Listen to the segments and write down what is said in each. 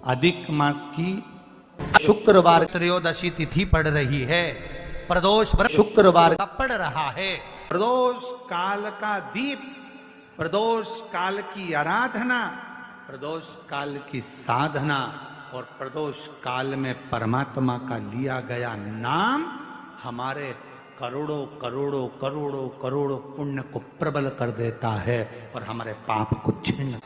अधिक मास की शुक्रवार त्रयोदशी तिथि पड़ रही है। प्रदोष शुक्रवार का पड़ रहा है। प्रदोष काल का दीप, प्रदोष काल की आराधना, प्रदोष काल की साधना और प्रदोष काल में परमात्मा का लिया गया नाम हमारे करोड़ों करोड़ों करोड़ों करोड़ों पुण्य को प्रबल कर देता है और हमारे पाप को छिन्न।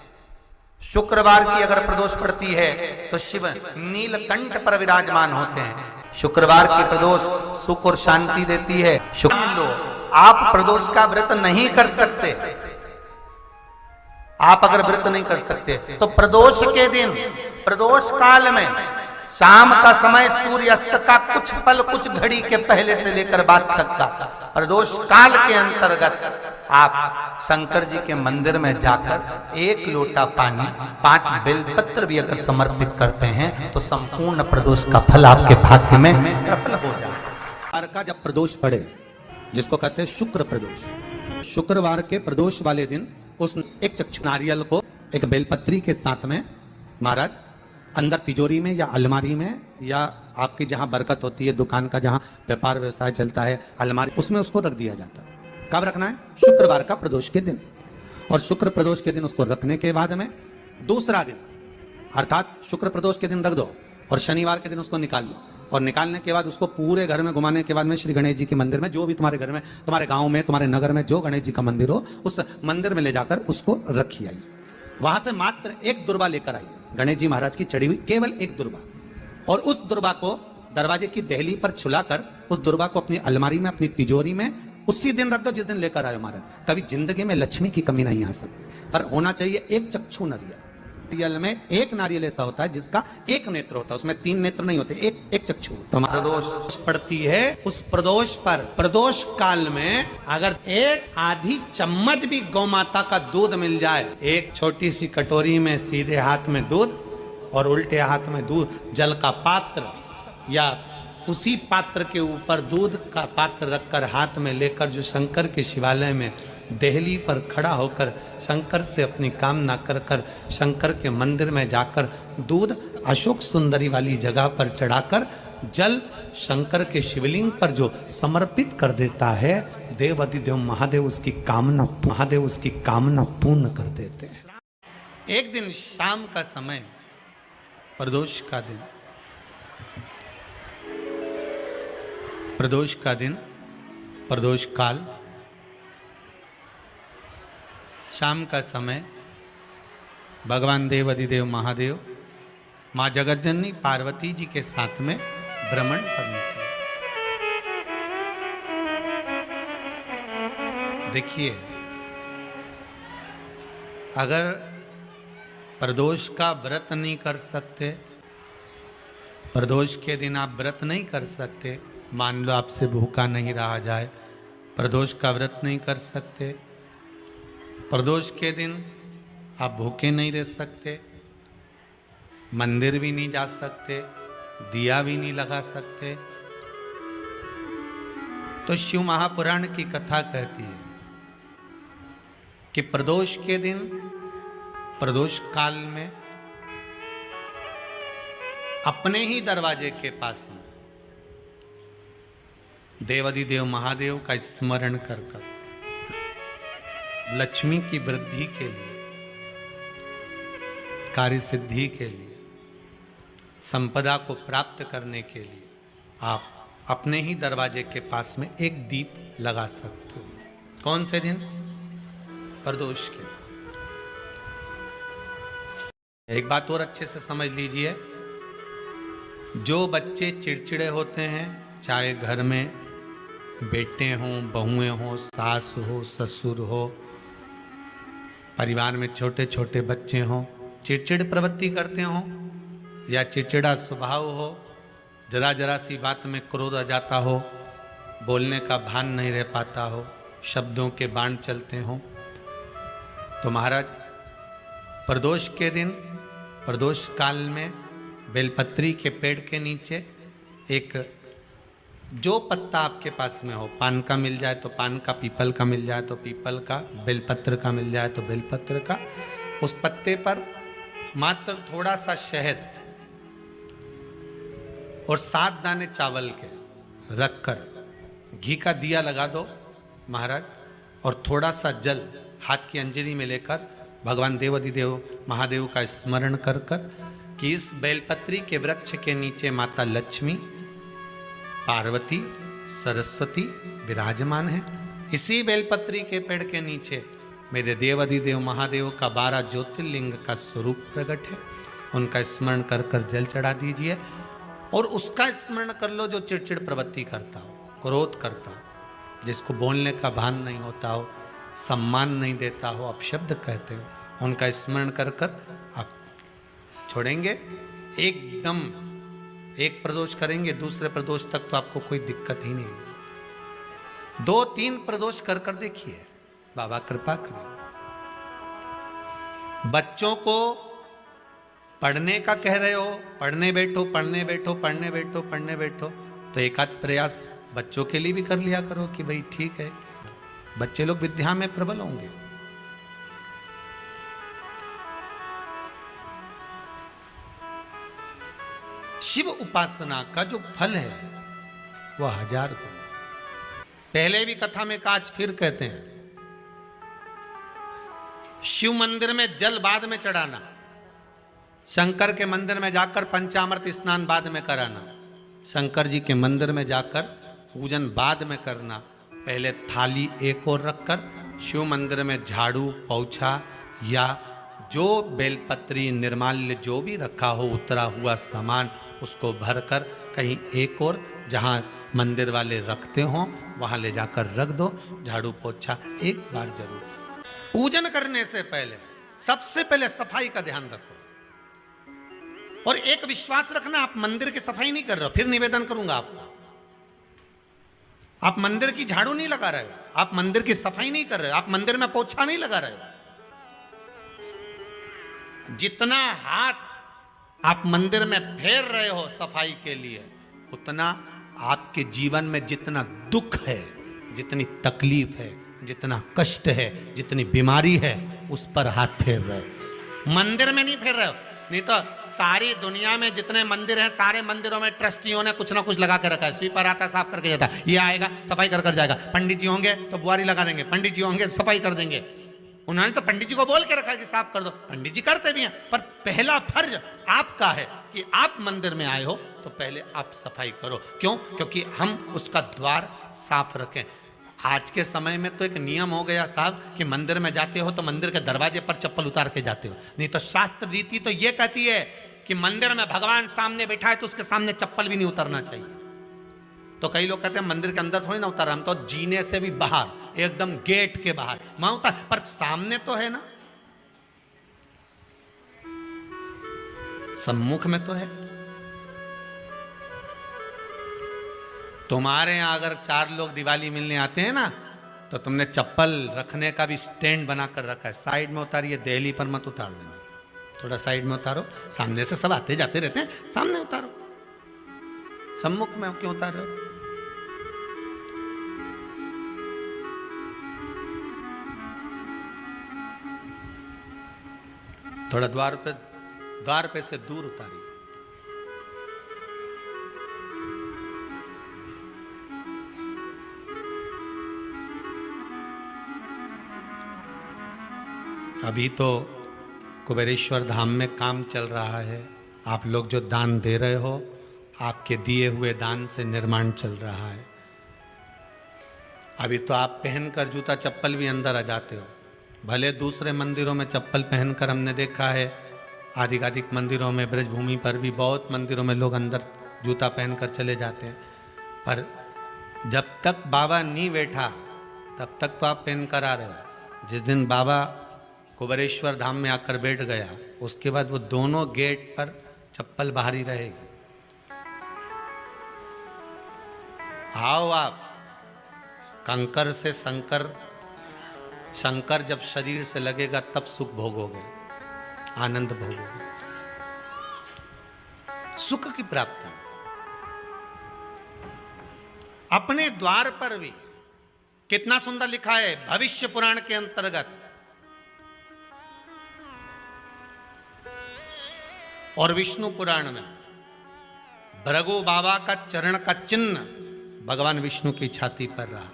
शुक्रवार की अगर प्रदोष पड़ती है तो शिव नीलकंठ पर विराजमान होते हैं। शुक्रवार की प्रदोष सुख और शांति देती है। लो आप प्रदोष का व्रत नहीं कर सकते, आप अगर व्रत नहीं कर सकते तो प्रदोष के दिन, प्रदोष काल में शाम का समय सूर्यास्त का कुछ पल, कुछ घड़ी के पहले से लेकर बाद तक का प्रदोष काल के अंतर्गत आप शंकर जी के मंदिर में जाकर 1 लोटा पानी 5 बेलपत्र भी अगर समर्पित करते हैं तो संपूर्ण प्रदोष का फल आपके भाग्य में प्रबल हो जाए। का जब प्रदोष पड़े, जिसको कहते हैं शुक्र प्रदोष, शुक्रवार के प्रदोष वाले दिन उस एक चक्षु नारियल को एक बेलपत्री के साथ में महाराज अंदर तिजोरी में या अलमारी में या आपकी जहां बरकत होती है, दुकान का जहां व्यापार व्यवसाय चलता है, अलमारी, उसमें उसको रख दिया जाता है। कब रखना है? शुक्रवार का प्रदोष के दिन। और शुक्र प्रदोष के दिन उसको रखने के बाद में दूसरा दिन अर्थात शुक्र प्रदोष के दिन रख दो और शनिवार के दिन उसको निकाल लो। और निकालने के बाद उसको पूरे घर में घुमाने के बाद में श्री गणेश जी के मंदिर में, जो भी तुम्हारे घर में, तुम्हारे गांव में, तुम्हारे नगर में जो गणेश जी का मंदिर हो, उस मंदिर में ले जाकर उसको रखी आइए। वहां से मात्र 1 दुर्बा लेकर आइए, गणेश जी महाराज की चढ़ी हुई केवल 1 दुर्बा। और उस दुर्बा को दरवाजे की देहली पर छुलाकर उस दुर्बा को अपनी अलमारी में, अपनी तिजोरी में उसी दिन रख दो जिस दिन लेकर आए महाराज। कभी जिंदगी में लक्ष्मी की कमी नहीं आ सकती, पर होना चाहिए 1 चक्षु नारियल। नारियल में 1 नारियल ऐसा होता है जिसका 1 नेत्र होता है, उसमें 3 नेत्र नहीं होते, एक चक्षु। तो प्रदोष पड़ती है, उस प्रदोष पर प्रदोष काल में अगर 1 आधी चम्मच भी गौ माता का दूध मिल जाए, एक छोटी सी कटोरी में सीधे हाथ में दूध और उल्टे हाथ में दूध, जल का पात्र या उसी पात्र के ऊपर दूध का पात्र रखकर हाथ में लेकर जो शंकर के शिवालय में देहली पर खड़ा होकर शंकर से अपनी कामना कर कर शंकर के मंदिर में जाकर दूध अशोक सुंदरी वाली जगह पर चढ़ाकर जल शंकर के शिवलिंग पर जो समर्पित कर देता है, देवाधिदेव महादेव उसकी कामना पूर्ण कर देते हैं। एक दिन शाम का समय, प्रदोष का दिन, प्रदोष का दिन, प्रदोष काल, शाम का समय, भगवान देवाधिदेव महादेव माँ जगतजननी पार्वती जी के साथ में भ्रमण पर निकले। देखिए, अगर प्रदोष का व्रत नहीं कर सकते, प्रदोष के दिन आप व्रत नहीं कर सकते, मान लो आपसे भूखा नहीं रहा जाए, प्रदोष का व्रत नहीं कर सकते, प्रदोष के दिन आप भूखे नहीं रह सकते, मंदिर भी नहीं जा सकते, दिया भी नहीं लगा सकते, तो शिव महापुराण की कथा कहती है कि प्रदोष के दिन, प्रदोष काल में अपने ही दरवाजे के पास में देवाधिदेव महादेव का स्मरण कर कर लक्ष्मी की वृद्धि के लिए, कार्य सिद्धि के लिए, संपदा को प्राप्त करने के लिए आप अपने ही दरवाजे के पास में 1 दीप लगा सकते हो। कौन से दिन? प्रदोष के। एक बात और अच्छे से समझ लीजिए, जो बच्चे चिड़चिड़े होते हैं, चाहे घर में बेटे हों, बहुएं हों, सास हो, ससुर हो, परिवार में छोटे छोटे बच्चे हों, चिड़चिड़ प्रवृत्ति करते हों या चिड़चिड़ा स्वभाव हो, जरा जरा सी बात में क्रोध आ जाता हो, बोलने का भान नहीं रह पाता हो, शब्दों के बाण चलते हों, तो महाराज प्रदोष के दिन, प्रदोष काल में बेलपत्री के पेड़ के नीचे एक जो पत्ता आपके पास में हो, पान का मिल जाए तो पान का, पीपल का मिल जाए तो पीपल का, बेलपत्र का मिल जाए तो बेलपत्र का, उस पत्ते पर मात्र थोड़ा सा शहद और 7 दाने चावल के रखकर घी का दिया लगा दो महाराज, और थोड़ा सा जल हाथ की अंजलि में लेकर भगवान देवाधिदेव महादेव का स्मरण कर कर कि इस बेलपत्री के वृक्ष के नीचे माता लक्ष्मी, पार्वती, सरस्वती विराजमान है। इसी बेलपत्री के पेड़ के नीचे मेरे देवाधिदेव महादेव का 12 ज्योतिर्लिंग का स्वरूप प्रकट है। उनका स्मरण कर कर जल चढ़ा दीजिए और उसका स्मरण कर लो जो चिड़चिड़ प्रवृत्ति करता हो, क्रोध करता हो, जिसको बोलने का भान नहीं होता हो, सम्मान नहीं देता हो, अपशब्द कहते हो, उनका स्मरण कर कर आप छोड़ेंगे। एकदम एक प्रदोष करेंगे, दूसरे प्रदोष तक तो आपको कोई दिक्कत ही नहीं है। 2-3 प्रदोष कर कर देखिए, बाबा कृपा करें। बच्चों को पढ़ने का कह रहे हो, पढ़ने बैठो, पढ़ने बैठो, पढ़ने बैठो, पढ़ने बैठो, तो एक आध प्रयास बच्चों के लिए भी कर लिया करो कि भाई ठीक है, बच्चे लोग विद्या में प्रबल होंगे। शिव उपासना का जो फल है वह 1000 गुना। पहले भी कथा में आज फिर कहते हैं, शिव मंदिर में जल बाद में चढ़ाना, शंकर के मंदिर में जाकर पंचामृत स्नान बाद में कराना, शंकर जी के मंदिर में जाकर पूजन बाद में करना, पहले थाली एक और रखकर शिव मंदिर में झाड़ू, पोछा या जो बेलपत्री निर्माल्य जो भी रखा हो उतरा हुआ सामान उसको भरकर कहीं एक और जहां मंदिर वाले रखते हो वहां ले जाकर रख दो। झाड़ू पोछा एक बार जरूर। पूजन करने से पहले सबसे पहले सफाई का ध्यान रखो और एक विश्वास रखना, आप मंदिर की सफाई नहीं कर रहे हो। फिर निवेदन करूंगा आपको, आप मंदिर की झाड़ू नहीं लगा रहे हो, आप मंदिर की सफाई नहीं कर रहे हो, आप मंदिर में पोछा नहीं लगा रहे हो। जितना हाथ आप मंदिर में फेर रहे हो सफाई के लिए, उतना आपके जीवन में जितना दुख है, जितनी तकलीफ है, जितना कष्ट है, जितनी बीमारी है, उस पर हाथ फेर रहे हो, मंदिर में नहीं फेर रहे हो। नहीं तो सारी दुनिया में जितने मंदिर हैं, सारे मंदिरों में ट्रस्टियों ने कुछ ना कुछ लगा के रखा है। स्वीपर आता है, साफ करके जाता है, ये आएगा सफाई कर कर जाएगा। पंडित जी होंगे तो बुआरी लगा देंगे, पंडित जी होंगे सफाई कर देंगे। उन्होंने तो पंडित जी को बोल के रखा है कि साफ कर दो, पंडित जी करते भी हैं, पर पहला फर्ज आपका है कि आप मंदिर में आए हो तो पहले आप सफाई करो। क्यों? क्योंकि हम उसका द्वार साफ रखें। आज के समय में तो एक नियम हो गया साहब कि मंदिर में जाते हो तो मंदिर के दरवाजे पर चप्पल उतार के जाते हो, नहीं तो शास्त्र रीति तो ये कहती है कि मंदिर में भगवान सामने बैठा है तो उसके सामने चप्पल भी नहीं उतरना चाहिए। तो कई लोग कहते हैं मंदिर के अंदर थोड़ी ना उतार, हम तो जीने से भी बाहर, एकदम गेट के बाहर वहां उतार, पर सामने तो है ना, सम्मुख में तो है। तुम्हारे यहां अगर 4 लोग दिवाली मिलने आते हैं ना तो तुमने चप्पल रखने का भी स्टैंड बनाकर रखा है, साइड में उतारिए, दहली पर मत उतार देना, थोड़ा साइड में उतारो। सामने से सब आते जाते रहते हैं, सामने उतारो, सम्मुख में क्यों उतार रहे हो? थोड़ा द्वार पे से दूर उतारिए। अभी तो कुबेरेश्वर धाम में काम चल रहा है, आप लोग जो दान दे रहे हो, आपके दिए हुए दान से निर्माण चल रहा है। अभी तो आप पहनकर जूता चप्पल भी अंदर आ जाते हो, भले दूसरे मंदिरों में चप्पल पहनकर हमने देखा है, आधिकाधिक मंदिरों में, ब्रजभूमि पर भी बहुत मंदिरों में लोग अंदर जूता पहनकर चले जाते हैं, पर जब तक बाबा नहीं बैठा तब तक तो आप पहनकर आ रहे हो। जिस दिन बाबा कुबेरेश्वर धाम में आकर बैठ गया उसके बाद वो दोनों गेट पर चप्पल बाहर ही रहेगी। आओ आप, कंकर से शंकर जब शरीर से लगेगा तब सुख भोगोगे, आनंद भोगोगे, सुख की प्राप्ति। अपने द्वार पर भी कितना सुंदर लिखा है भविष्य पुराण के अंतर्गत, और विष्णु पुराण में भृगु बाबा का चरण का चिन्ह भगवान विष्णु की छाती पर रहा।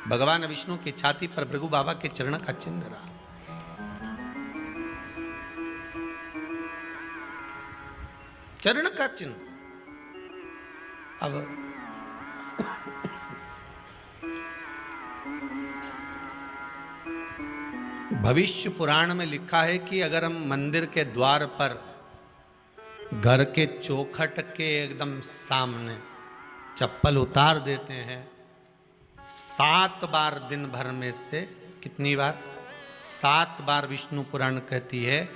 भगवान विष्णु की छाती पर भृगु बाबा के चरण का चिन्ह रहा। चरण का चिन्ह। अब भविष्य पुराण में लिखा है कि अगर हम मंदिर के द्वार पर घर के चौखट के एकदम सामने चप्पल उतार देते हैं, 7 बार दिन भर में से, कितनी बार? 7 बार विष्णु पुराण कहती है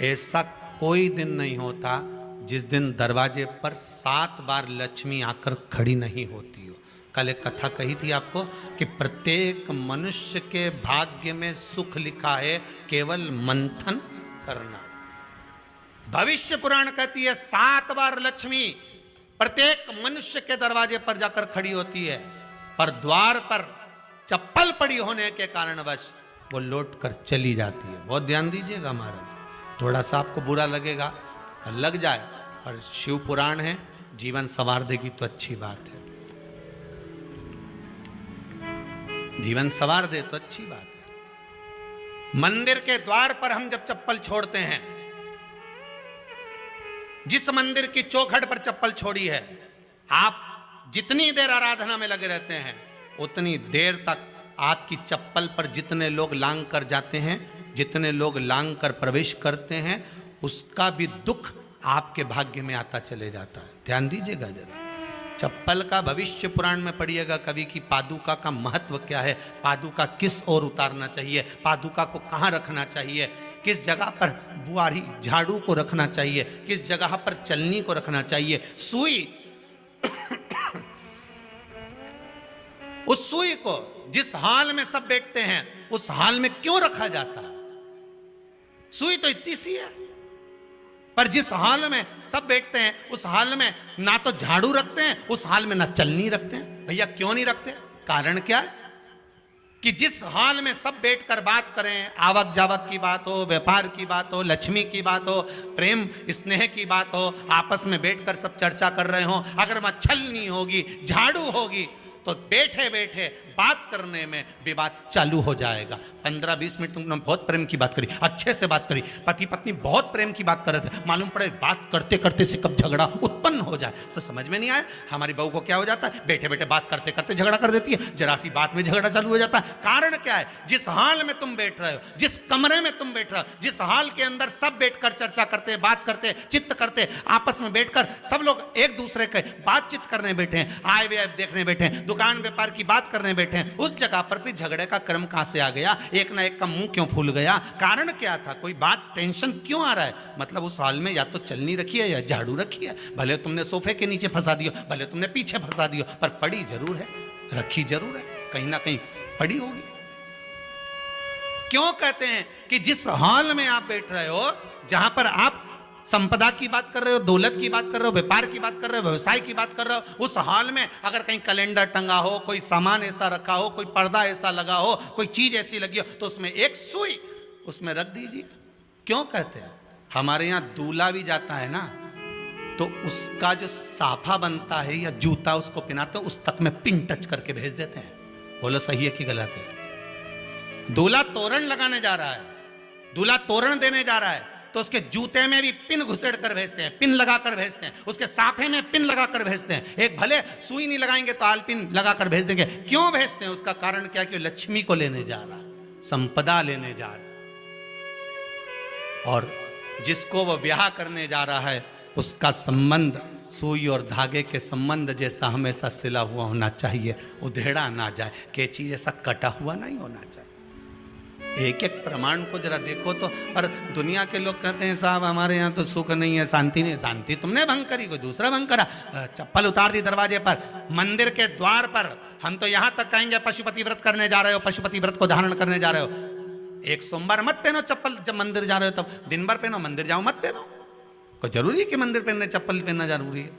ऐसा कोई दिन नहीं होता जिस दिन दरवाजे पर 7 बार लक्ष्मी आकर खड़ी नहीं होती हो। कल एक कथा कही थी आपको कि प्रत्येक मनुष्य के भाग्य में सुख लिखा है, केवल मंथन करना। भविष्य पुराण कहती है 7 बार लक्ष्मी प्रत्येक मनुष्य के दरवाजे पर जाकर खड़ी होती है, पर द्वार पर चप्पल पड़ी होने के कारणवश वो लौट कर चली जाती है। बहुत ध्यान दीजिएगा महाराज, थोड़ा सा आपको बुरा लगेगा, लग जाए, पर शिव पुराण है, जीवन संवार देगी तो अच्छी बात है। जीवन संवार दे तो अच्छी बात है। मंदिर के द्वार पर हम जब चप्पल छोड़ते हैं, जिस मंदिर की चौखट पर चप्पल छोड़ी है, आप जितनी देर आराधना में लगे रहते हैं उतनी देर तक आपकी चप्पल पर जितने लोग लांग कर जाते हैं, जितने लोग लांग कर प्रवेश करते हैं, उसका भी दुख आपके भाग्य में आता चले जाता है। ध्यान दीजिएगा जरा। चप्पल का भविष्य पुराण में पढ़िएगा कवि की पादुका का महत्व क्या है, पादुका किस ओर उतारना चाहिए, पादुका को कहाँ रखना चाहिए, किस जगह पर बुआरी झाड़ू को रखना चाहिए, किस जगह पर चलनी को रखना चाहिए, सुई उस सुई को जिस हाल में सब बैठते हैं उस हाल में क्यों रखा जाता है? सुई तो इतनी सी है, पर जिस हाल में सब बैठते हैं उस हाल में ना तो झाड़ू रखते हैं, उस हाल में ना चलनी रखते हैं। भैया क्यों नहीं रखते? कारण क्या है कि जिस हाल में सब बैठकर बात करें, आवक जावक की बात हो, व्यापार की बात हो, लक्ष्मी की बात हो, प्रेम स्नेह की बात हो, आपस में बैठकर सब चर्चा कर रहे हो, अगर वहां छलनी होगी, झाड़ू होगी, तो बैठे बैठे बात करने में विवाद चालू हो जाएगा। 15-20 मिनट तुमने बहुत प्रेम की बात करी, अच्छे से बात करी, पति पत्नी बहुत प्रेम की बात कर रहे थे, मालूम पड़े बात करते करते से कब झगड़ा उत्पन्न हो जाए तो समझ में नहीं आया। हमारी बहू को क्या हो जाता है, बैठे बैठे बात करते करते झगड़ा कर देती है, जरा सी बात में झगड़ा चालू हो जाता है। कारण क्या है? जिस हाल में तुम बैठ रहे हो, जिस कमरे में तुम बैठ रहे हो, जिस हाल के अंदर सब बैठकर चर्चा करते, बात करते, चित्त करते, आपस में बैठकर सब लोग एक दूसरे के बातचीत करने बैठे हैं, आए व्यय देखने बैठे हैं, दुकान व्यापार की बात करने बैठे हैं, उस जगह पर भी झगड़े का क्रम कहां से आ गया? एक ना एक का मुंह क्यों फूल गया? कारण क्या था? कोई बात टेंशन क्यों आ रहा है? मतलब उस हाल में या तो चलनी रखी है या झाड़ू रखी है, भले तुमने सोफे के नीचे फंसा दियो, भले तुमने पीछे फंसा दियो, पर पड़ी जरूर है, रखी जरूर है, कहीं ना कहीं पड़ी होगी। क्यों कहते हैं कि जिस हाल में आप बैठ रहे हो, जहां पर आप संपदा की बात कर रहे हो, दौलत की बात कर रहे हो, व्यापार की बात कर रहे हो, व्यवसाय की बात कर रहे हो, उस हाल में अगर कहीं कैलेंडर टंगा हो, कोई सामान ऐसा रखा हो, कोई पर्दा ऐसा लगा हो, कोई चीज ऐसी लगी हो, तो उसमें एक सुई उसमें रख दीजिए। क्यों कहते हैं? हमारे यहाँ दूल्हा भी जाता है ना, तो उसका जो साफा बनता है या जूता उसको पहनाते हैं, उस तक में पिन टच करके भेज देते हैं। बोलो सही है कि गलत है? दूल्हा तोरण लगाने जा रहा है, दूल्हा तोरण देने जा रहा है, तो उसके जूते में भी पिन घुसेड़ कर भेजते हैं, पिन लगाकर भेजते हैं, उसके साफे में पिन लगाकर भेजते हैं। एक भले सुई नहीं लगाएंगे तो आल पिन लगाकर भेज देंगे। क्यों भेजते हैं? उसका कारण क्या? कि लक्ष्मी को लेने जा रहा है, संपदा लेने जा रहा है, और जिसको वो ब्याह करने जा रहा है उसका संबंध सुई और धागे के संबंध जैसा हमेशा सिला हुआ होना चाहिए, उधेड़ा ना जाए, कैंची जैसा कटा हुआ नहीं होना चाहिए। एक एक प्रमाण को जरा देखो तो। पर दुनिया के लोग कहते हैं साहब हमारे यहाँ तो सुख नहीं है, शांति नहीं। शांति तुमने भंग करी, कोई दूसरा भंग करा। चप्पल उतार दी दरवाजे पर, मंदिर के द्वार पर। हम तो यहाँ तक कहेंगे पशुपति व्रत करने जा रहे हो, पशुपति व्रत को धारण करने जा रहे हो, एक सोमवार मत पहनो चप्पल। जब मंदिर जा रहे हो तब दिन भर पहनो, मंदिर जाओ मत पहनो। कोई जरूरी है कि मंदिर पहनने चप्पल पहनना जरूरी है?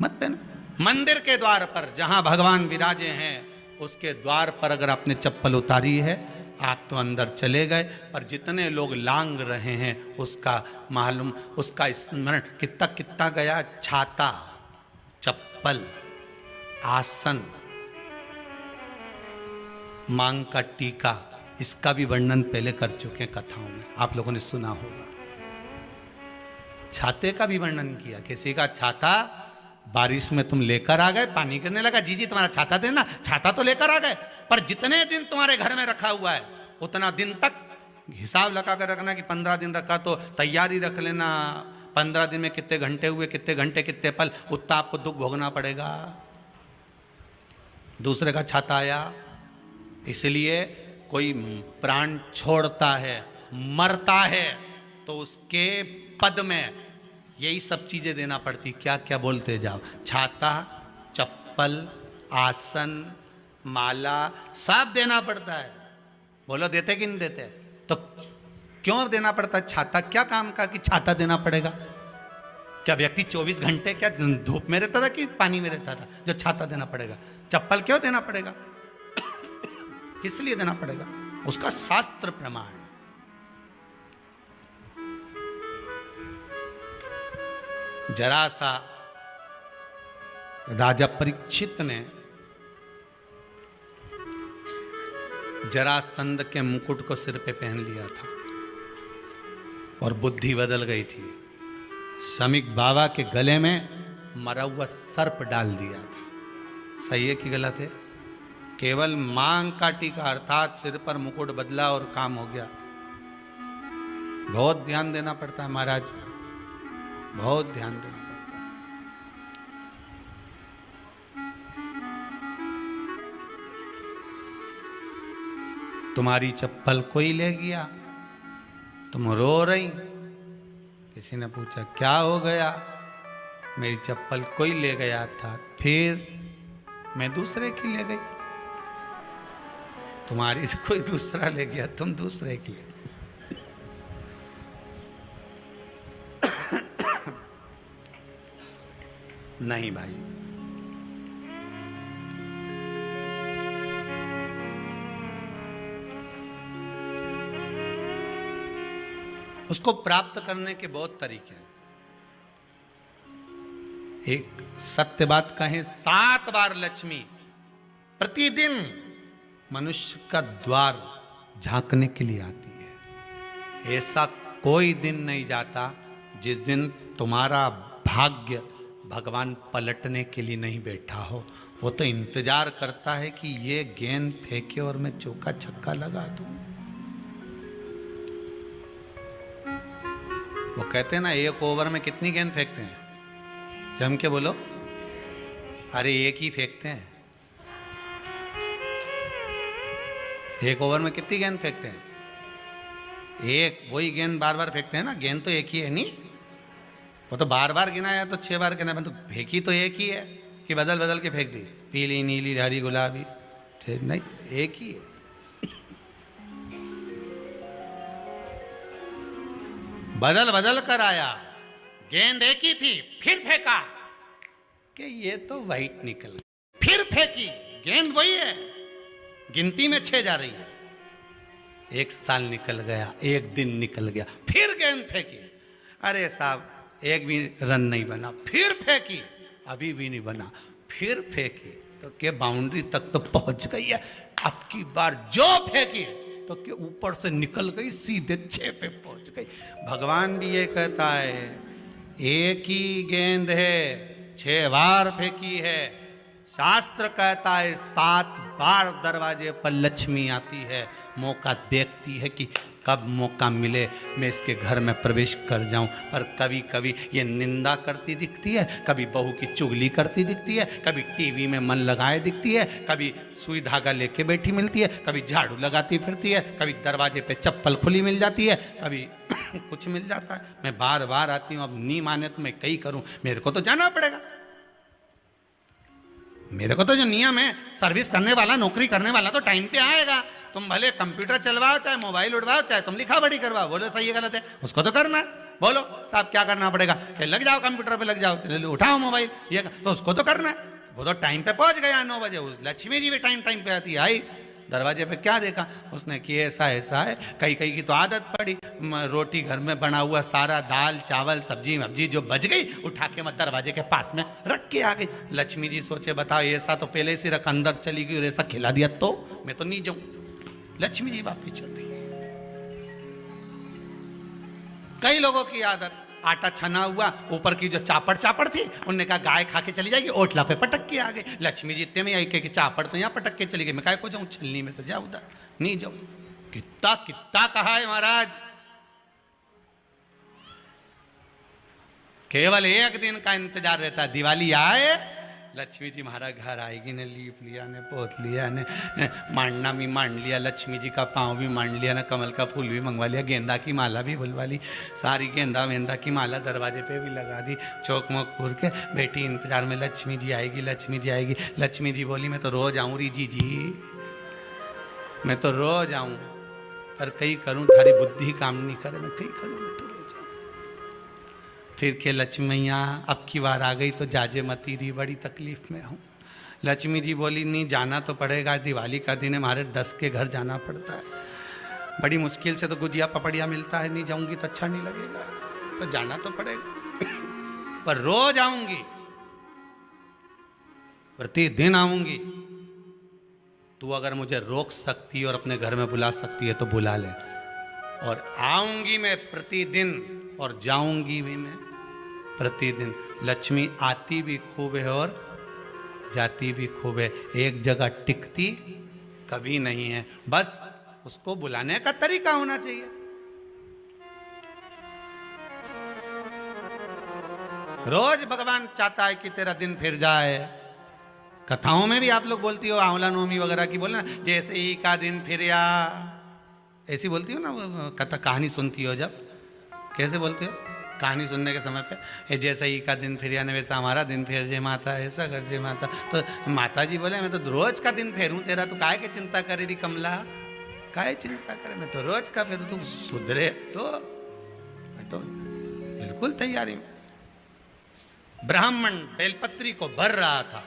मत पहनो। मंदिर के द्वार पर जहां भगवान विराजे हैं उसके द्वार पर अगर आपने चप्पल उतारी है आप तो अंदर चले गए, पर जितने लोग लांग रहे हैं उसका मालूम, उसका स्मरण कितना कितना गया। छाता, चप्पल, आसन, मांग का टीका, इसका भी वर्णन पहले कर चुके हैं कथाओं में, आप लोगों ने सुना होगा। छाते का भी वर्णन किया, किसी का छाता बारिश में तुम लेकर आ गए, पानी गिरने लगा, जी जी तुम्हारा छाता देना, छाता तो लेकर आ गए, पर जितने दिन तुम्हारे घर में रखा हुआ है उतना दिन तक हिसाब लगा कर रखना कि 15 दिन रखा तो तैयारी रख लेना, 15 दिन में कितने घंटे हुए, कितने घंटे कितने पल, उतना आपको दुख भोगना पड़ेगा। दूसरे का छाता आया, इसलिए कोई प्राण छोड़ता है, मरता है, तो उसके पद में यही सब चीजें देना पड़ती। क्या क्या बोलते जाओ, छाता, चप्पल, आसन, माला, सब देना पड़ता है। बोलो देते कि नहीं देते? तो क्यों देना पड़ता है? छाता क्या काम का कि छाता देना पड़ेगा? क्या व्यक्ति 24 घंटे क्या धूप में रहता था कि पानी में रहता था जो छाता देना पड़ेगा? चप्पल क्यों देना पड़ेगा? किस लिए देना पड़ेगा? उसका शास्त्र प्रमाण। जरा सा राजा परीक्षित ने जरासंध के मुकुट को सिर पे पहन लिया था और बुद्धि बदल गई थी। शमीक बाबा के गले में मरा हुआ सर्प डाल दिया था। सही है कि गलत है? केवल मांग का टीका अर्थात सिर पर मुकुट बदला और काम हो गया। बहुत ध्यान देना पड़ता है महाराज, बहुत ध्यान देना पड़ता है। तुम्हारी चप्पल कोई ले गया, तुम रो रही, किसी ने पूछा क्या हो गया? मेरी चप्पल कोई ले गया था, फिर मैं दूसरे की ले गई। तुम्हारी कोई दूसरा ले गया, तुम दूसरे की ले। नहीं भाई, उसको प्राप्त करने के बहुत तरीके हैं। एक सत्य बात कहें, 7 बार लक्ष्मी प्रतिदिन मनुष्य का द्वार झांकने के लिए आती है। ऐसा कोई दिन नहीं जाता जिस दिन तुम्हारा भाग्य भगवान पलटने के लिए नहीं बैठा हो। वो तो इंतजार करता है कि ये गेंद फेंके और मैं चौका छक्का लगा दूं। वो कहते हैं ना, 1 ओवर में कितनी गेंद फेंकते हैं? जम के बोलो। अरे एक ही फेंकते हैं। 1 ओवर में कितनी गेंद फेंकते हैं? एक। वही गेंद बार बार फेंकते हैं ना, गेंद तो एक ही है नहीं। वो तो बार बार गिनाया तो 6 बार गिना, तो फेंकी तो एक ही है कि बदल बदल के फेंक दी, पीली नीली हरी गुलाबी? नहीं, एक ही है। बदल बदल कर आया, गेंद एक ही थी, फिर फेंका कि ये तो वाइट निकल, फिर फेंकी, गेंद वही है, गिनती में 6 जा रही है। 1 साल निकल गया, 1 दिन निकल गया, फिर गेंद फेंकी, अरे साहब एक भी रन नहीं बना, फिर फेंकी, अभी भी नहीं बना, फिर फेंकी तो के बाउंड्री तक तो पहुंच गई है। अब की बार जो फेंकी तो के ऊपर से निकल गई, सीधे 6 पे पहुंच गई। भगवान भी ये कहता है, एक ही गेंद है, 6 बार फेंकी है। शास्त्र कहता है 7 बार दरवाजे पर लक्ष्मी आती है, मौका देखती है कि कब मौका मिले मैं इसके घर में प्रवेश कर जाऊं। पर कभी कभी ये निंदा करती दिखती है, कभी बहू की चुगली करती दिखती है, कभी टीवी में मन लगाए दिखती है, कभी सुई धागा लेके बैठी मिलती है, कभी झाड़ू लगाती फिरती है, कभी दरवाजे पे चप्पल खुली मिल जाती है, कभी कुछ मिल जाता है। मैं बार बार आती हूँ, अब नहीं माने तो मैं कई करूँ, मेरे को तो जाना पड़ेगा। मेरे को तो जो नियम है, सर्विस करने वाला, नौकरी करने वाला तो टाइम पे आएगा। तुम भले कंप्यूटर चलवाओ, चाहे मोबाइल उड़वाओ, चाहे तुम लिखा पढ़ी करवाओ, बोलो सही है गलत है, उसको तो करना है। बोलो साहब क्या करना पड़ेगा? लग जाओ कंप्यूटर पे, लग जाओ, उठाओ मोबाइल, ये तो उसको तो करना है। वो तो टाइम पे पहुंच गया 9 बजे। लक्ष्मी जी भी टाइम पे आती है, आई दरवाजे पे क्या देखा उसने कि ऐसा ऐसा है। कई कई की तो आदत पड़ी, रोटी घर में बना हुआ सारा दाल चावल सब्जी वब्जी जो बच गई उठा के मैं दरवाजे के पास में रख के आ गई। लक्ष्मी जी सोचे बताओ ऐसा तो पहले से रख, अंदर चली गई और ऐसा खिला दिया तो मैं तो नहीं जाऊं। लक्ष्मी जी वापिस चलती। कई लोगों की आदत, आटा छना हुआ ऊपर की जो चापड़ चापड़ थी उनने कहा गाय खा के चली जाएगी, ओटला पे पटक के आ गए। लक्ष्मी जी इतने में आई कि चापड़ तो यहाँ पटक के चली गई, मैं काय को जाऊं, छलनी में से जा उधर नहीं जाऊं। कितना कितना कहा है महाराज, केवल एक दिन का इंतजार रहता है, दिवाली आए लक्ष्मी जी महाराज घर आएगी ने, लीप लिया ने, पोत लिया ने, मांडना भी मांड लिया, लक्ष्मी जी का पाँव भी मांड लिया ना, कमल का फूल भी मंगवा लिया, गेंदा की माला भी बुलवा ली, सारी गेंदा वेंदा की माला दरवाजे पे भी लगा दी, चौक मोक पूर के बेटी इंतजार में लक्ष्मी जी आएगी लक्ष्मी जी आएगी। लक्ष्मी जी बोली मैं तो रोज आऊँ री जी, मैं तो रोज आऊँ, पर कई करूँ थारी बुद्धि काम नहीं करे, मैं कई करूँ, मैं तो रोज आऊँ। फिर के लक्ष्मी मैया अब की बार आ गई तो जाजे मती रही, बड़ी तकलीफ में हूँ। लक्ष्मी जी बोली नहीं जाना तो पड़ेगा, दिवाली का दिन है, हमारे 10 के घर जाना पड़ता है, बड़ी मुश्किल से तो गुजिया पपड़िया मिलता है, नहीं जाऊंगी तो अच्छा नहीं लगेगा, तो जाना तो पड़ेगा, पर रोज आऊंगी, प्रतिदिन आऊंगी। तू अगर मुझे रोक सकती और अपने घर में बुला सकती है तो बुला ले, और आऊंगी मैं प्रतिदिन और जाऊंगी भी मैं प्रतिदिन। लक्ष्मी आती भी खूब है और जाती भी खूब है, एक जगह टिकती कभी नहीं है, बस उसको बुलाने का तरीका होना चाहिए। रोज भगवान चाहता है कि तेरा दिन फिर जाए। कथाओं में भी आप लोग बोलती हो, आंवला नवमी वगैरह की बोलना, जैसे ही का दिन फिर या, ऐसी बोलती हो ना, कथा कहानी सुनती हो जब, कैसे बोलते हो कहानी सुनने के समय पे, जैसे ही का दिन फिर यानी वैसा हमारा दिन फेर जे माता, ऐसा कर जे माता। तो माता जी बोले मैं तो रोज का दिन फेरूं तेरा, तो काहे के चिंता करे री कमला, काहे चिंता करे, मैं तो रोज का फेरू, तू सुधरे तो मैं तो बिल्कुल तैयारी में। ब्राह्मण बेलपत्री को भर रहा था,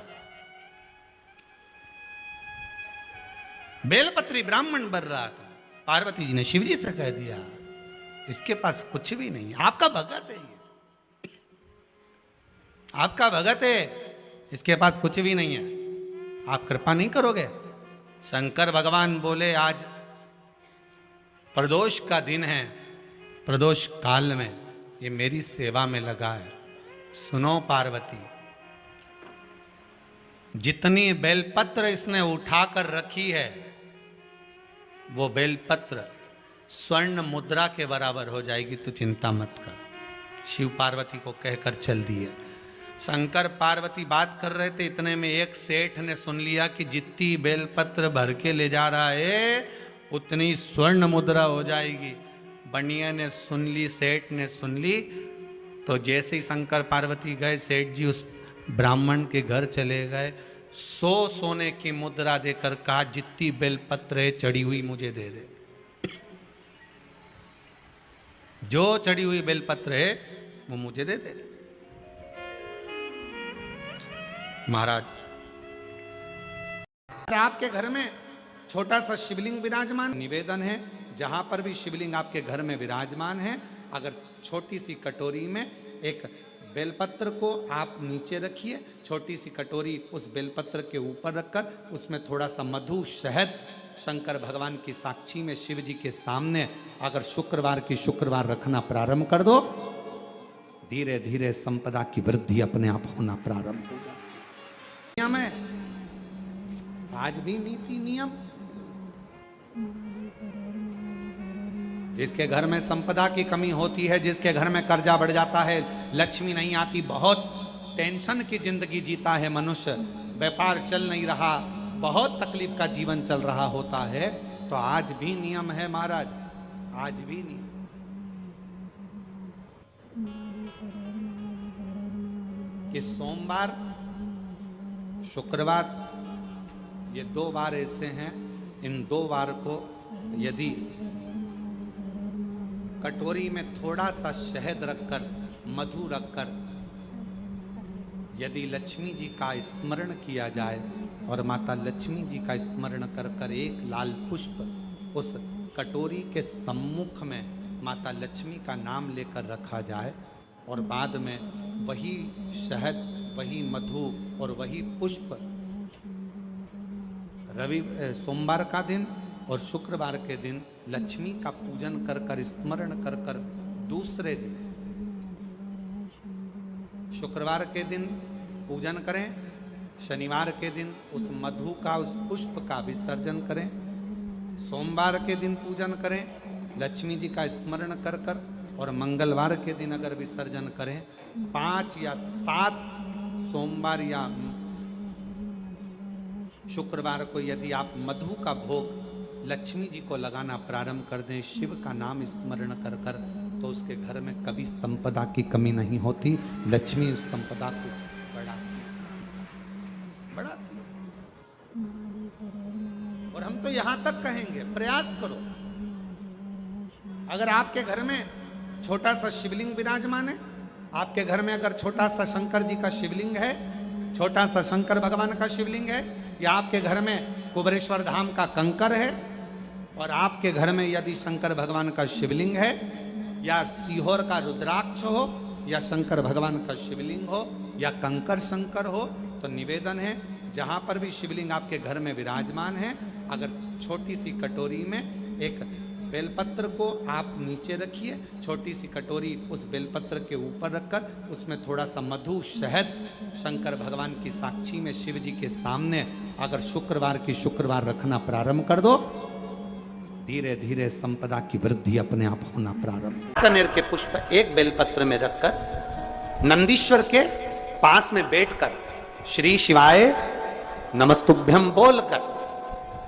बेलपत्री ब्राह्मण भर रहा था, पार्वती जी ने शिव जी से कह दिया इसके पास कुछ भी नहीं, आपका भगत है ये, आपका भगत है, इसके पास कुछ भी नहीं है, आप कृपा नहीं करोगे। शंकर भगवान बोले आज प्रदोष का दिन है, प्रदोष काल में ये मेरी सेवा में लगा है। सुनो पार्वती, जितनी बेलपत्र इसने उठाकर रखी है वो बेलपत्र स्वर्ण मुद्रा के बराबर हो जाएगी, तो चिंता मत कर। शिव पार्वती को कहकर चल दिए। शंकर पार्वती बात कर रहे थे, इतने में एक सेठ ने सुन लिया कि जितनी बेलपत्र भर के ले जा रहा है उतनी स्वर्ण मुद्रा हो जाएगी। बनिया ने सुन ली, सेठ ने सुन ली, तो जैसे ही शंकर पार्वती गए, सेठ जी उस ब्राह्मण के घर चले गए, 100 सोने की मुद्रा देकर कहा जितनी बेलपत्र है चढ़ी हुई मुझे दे दे, जो चढ़ी हुई बेलपत्र है वो मुझे दे दे। महाराज आपके घर में छोटा सा शिवलिंग विराजमान, निवेदन है जहां पर भी शिवलिंग आपके घर में विराजमान है, अगर छोटी सी कटोरी में एक बेलपत्र को आप नीचे रखिए, छोटी सी कटोरी उस बेलपत्र के ऊपर रखकर उसमें थोड़ा सा मधु शहद शंकर भगवान की साक्षी में शिव जी के सामने अगर शुक्रवार की शुक्रवार रखना प्रारंभ कर दो, धीरे धीरे संपदा की वृद्धि अपने आप होना प्रारंभ होगा। नियम है, आज भी नीति नियम, जिसके घर में संपदा की कमी होती है, जिसके घर में कर्जा बढ़ जाता है, लक्ष्मी नहीं आती, बहुत टेंशन की जिंदगी जीता है मनुष्य, व्यापार चल नहीं रहा, बहुत तकलीफ का जीवन चल रहा होता है, तो आज भी नियम है महाराज, आज भी नियम। कि सोमवार शुक्रवार ये 2 बार ऐसे हैं, इन 2 बार को यदि कटोरी में थोड़ा सा शहद रखकर, मधु रखकर यदि लक्ष्मी जी का स्मरण किया जाए और माता लक्ष्मी जी का स्मरण कर कर एक लाल पुष्प उस कटोरी के सम्मुख में माता लक्ष्मी का नाम लेकर रखा जाए और बाद में वही शहद, वही मधु और वही पुष्प सोमवार का दिन और शुक्रवार के दिन लक्ष्मी का पूजन कर कर स्मरण कर कर दूसरे दिन शुक्रवार के दिन पूजन करें, शनिवार के दिन उस मधु का उस पुष्प का विसर्जन करें, सोमवार के दिन पूजन करें लक्ष्मी जी का स्मरण कर कर और मंगलवार के दिन अगर विसर्जन करें 5 या 7 सोमवार या शुक्रवार को यदि आप मधु का भोग लक्ष्मी जी को लगाना प्रारंभ कर दें, शिव का नाम स्मरण कर कर, तो उसके घर में कभी संपदा की कमी नहीं होती। लक्ष्मी उस संपदा को बढ़ाती। और हम तो यहां तक कहेंगे, प्रयास करो, अगर आपके घर में छोटा सा शिवलिंग विराजमान है, आपके घर में अगर छोटा सा शंकर जी का शिवलिंग है, छोटा सा शंकर भगवान का शिवलिंग है, या आपके घर में कुबेरेश्वर धाम का कंकर है, और आपके घर में यदि शंकर भगवान का शिवलिंग है, या सीहोर का रुद्राक्ष हो, या शंकर भगवान का शिवलिंग हो, या कंकर शंकर हो, तो निवेदन है जहां पर भी शिवलिंग आपके घर में विराजमान है, अगर छोटी सी कटोरी में एक बेलपत्र को आप नीचे रखिए, छोटी सी कटोरी उस बेलपत्र के ऊपर रखकर उसमें थोड़ा सा मधु शहद शंकर भगवान की साक्षी में शिव जी के सामने अगर शुक्रवार की शुक्रवार रखना प्रारंभ कर दो, धीरे धीरे संपदा की वृद्धि अपने आप होना प्रारंभ। कनेर के पुष्प एक बेलपत्र में रखकर नंदीश्वर के पास में बैठकर श्री शिवाय नमस्तुभ्यम बोलकर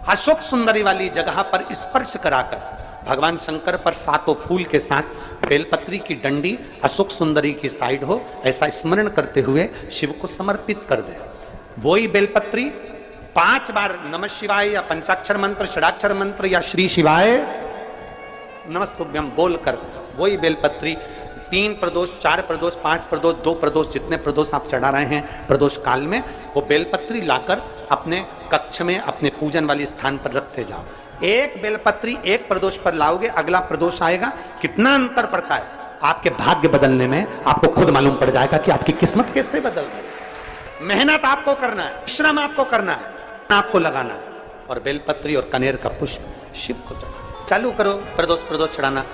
अशोक सुंदरी वाली जगह पर स्पर्श कराकर भगवान शंकर पर 7 फूल के साथ बेलपत्री की डंडी अशोक सुंदरी की साइड हो, ऐसा स्मरण करते हुए शिव को समर्पित कर दे। वही बेलपत्री 5 बार नमः शिवाय या पंचाक्षर मंत्र, षडाक्षर मंत्र या श्री शिवाय नमस्तुभ्यम बोलकर वही बेलपत्री 3 प्रदोष, 4 प्रदोष, 5 प्रदोष, 2 प्रदोष, जितने प्रदोष आप चढ़ा रहे हैं प्रदोष काल में, वो बेलपत्री लाकर अपने कक्ष में अपने पूजन वाले स्थान पर रखते जाओ। एक बेलपत्री एक प्रदोष पर लाओगे, अगला प्रदोष आएगा, कितना अंतर पड़ता है आपके भाग्य बदलने में, आपको खुद मालूम पड़ जाएगा कि आपकी किस्मत कैसे बदल रही है। मेहनत आपको करना है, श्रम आपको करना है, आपको लगाना है, और बेलपत्री और कनेर का पुष्प शिव को चढ़ाना। चालू करो प्रदोष चढ़ाना।